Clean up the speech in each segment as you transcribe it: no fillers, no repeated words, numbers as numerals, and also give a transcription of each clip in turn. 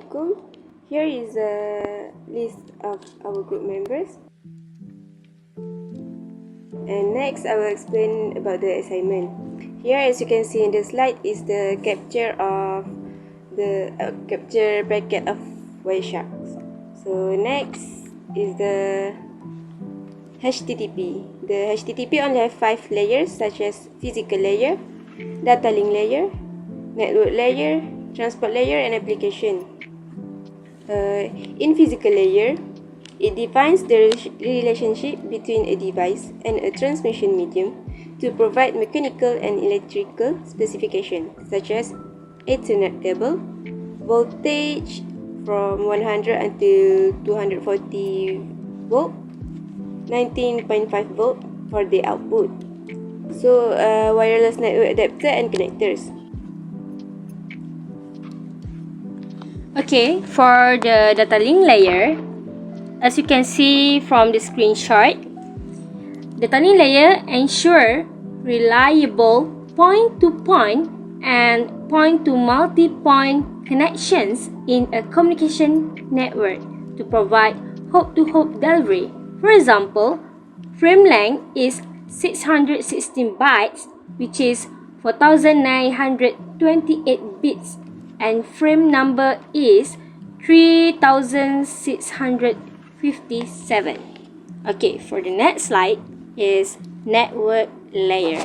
Assalamualaikum. Here is a list of our group members. And next I will explain about the assignment. Here, as you can see in the slide, is the capture of the capture bracket of Wireshark. So next is the HTTP. The HTTP only have 5 layers, such as physical layer, data link layer, network layer, transport layer, and application. In physical layer, it defines the relationship between a device and a transmission medium to provide mechanical and electrical specifications, such as Ethernet cable, voltage from 100 until 240 volt, 19.5 volt for the output. So, wireless network adapter and connectors. Okay, for the data link layer, as you can see from the screenshot, data link layer ensure reliable point-to-point and point-to-multi-point connections in a communication network to provide hope-to-hope delivery. For example, frame length is 616 bytes, which is 4928 bits, and frame number is 3657. Okay, for the next slide is network layer.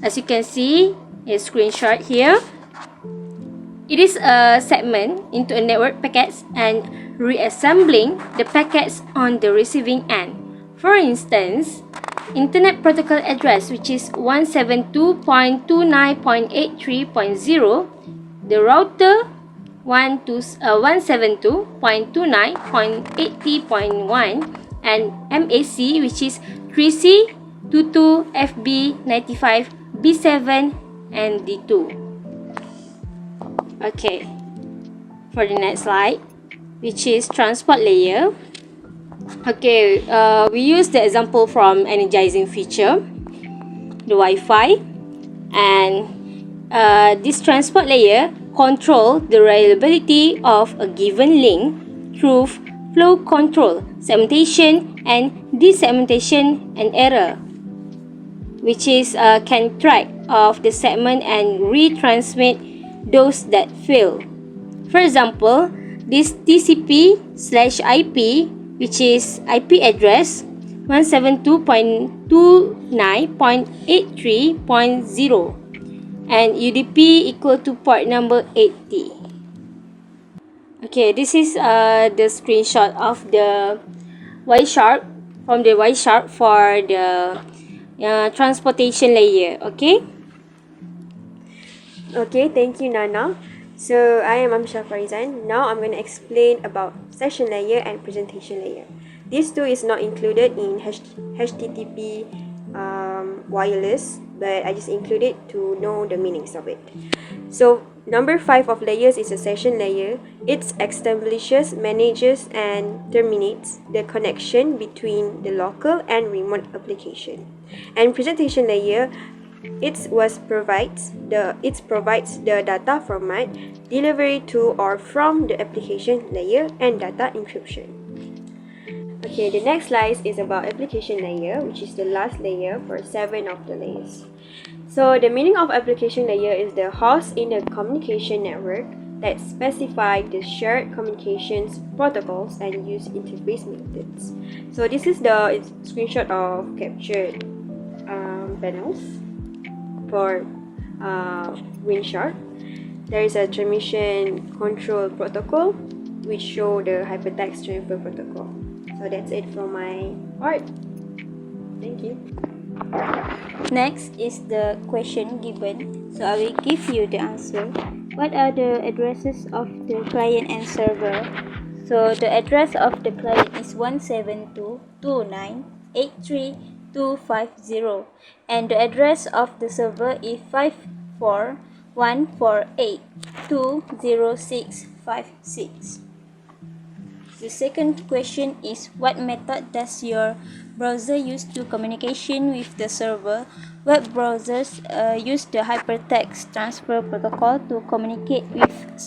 As you can see in screenshot here, it is a segment into a network packets and reassembling the packets on the receiving end. For instance, Internet Protocol address, which is 172.29.83.0, the router 172.29.80.1, and MAC, which is 3C, 22FB95, B7, and D2. Okay, for the next slide, which is transport layer. Okay, we use the example from energizing feature, the Wi-Fi, and this transport layer control the reliability of a given link through flow control, segmentation, and desegmentation and error, which is can track of the segment and retransmit those that fail. For example, this TCP/IP, which is IP address 172.29.83.0, and UTP equal to port number 80. Okay, this is the screenshot of the Wireshark, from the Wireshark for the transportation layer. Okay. Okay, thank you, Nana. So, I am AMISYA FAREEZAN. Now, I'm going to explain about session layer and presentation layer. These two is not included in HTTP wireless, but I just included to know the meanings of it. So, number 5 of layers is a session layer. It establishes, manages, and terminates the connection between the local and remote application. And presentation layer, it provides the data format, delivery to or from the application layer, and data encryption. Okay, the next slide is about application layer, which is the last layer for 7 of the layers. So the meaning of application layer is the host in the communication network that specify the shared communications protocols and use interface methods. So this is the screenshot of captured panels for Wireshark. There is a transmission control protocol which show the hypertext transfer protocol. So that's it from my part. Thank you. Next is the question given. So I will give you the answer. What are the addresses of the client and server? So the address of the client is 172.29.83.250, and the address of the server is 54.148.206.56. The second question is, what method does your browser use to communication with the server? Web browsers use the hypertext transfer protocol to communicate with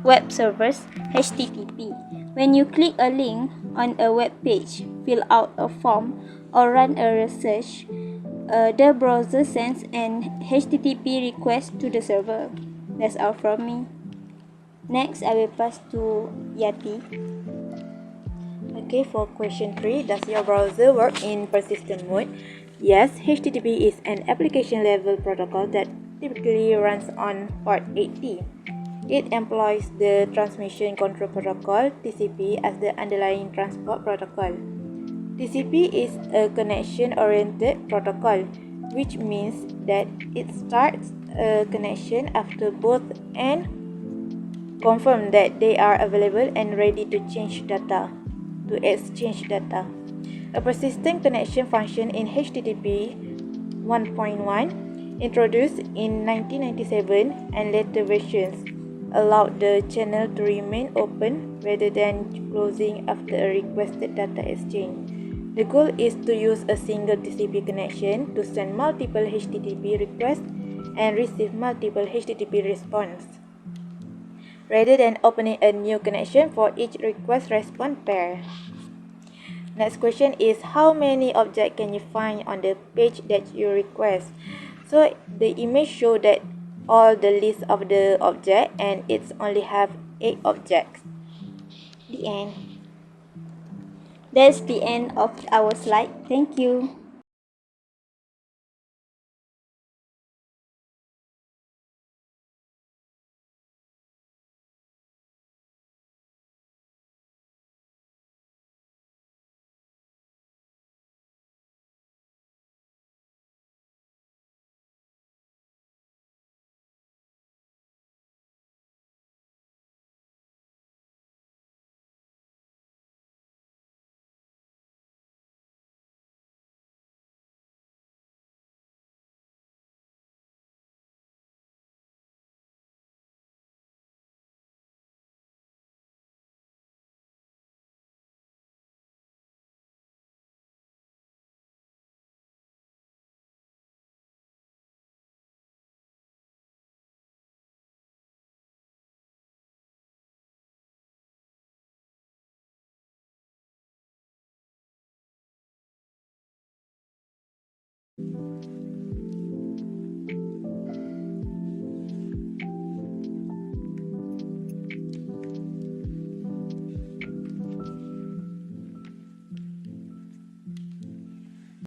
web servers HTTP. When you click a link on a web page, fill out a form, or run a research, the browser sends an HTTP request to the server. That's all from me. Next, I will pass to Yati. Okay, for question 3, does your browser work in persistent mode? Yes, HTTP is an application level protocol that typically runs on port 80. It employs the Transmission Control Protocol (TCP) as the underlying transport protocol. TCP is a connection-oriented protocol, which means that it starts a connection after both ends confirm that they are available and ready to exchange data. A persistent connection function in HTTP 1.1, introduced in 1997 and later versions, allowed the channel to remain open rather than closing after a requested data exchange. The goal is to use a single TCP connection to send multiple HTTP requests and receive multiple HTTP responses, rather than opening a new connection for each request-response pair. Next question is, how many objects can you find on the page that you request? So the image shows that all the list of the object and it's only have 8 objects. The end. That's the end of our slide. Thank you.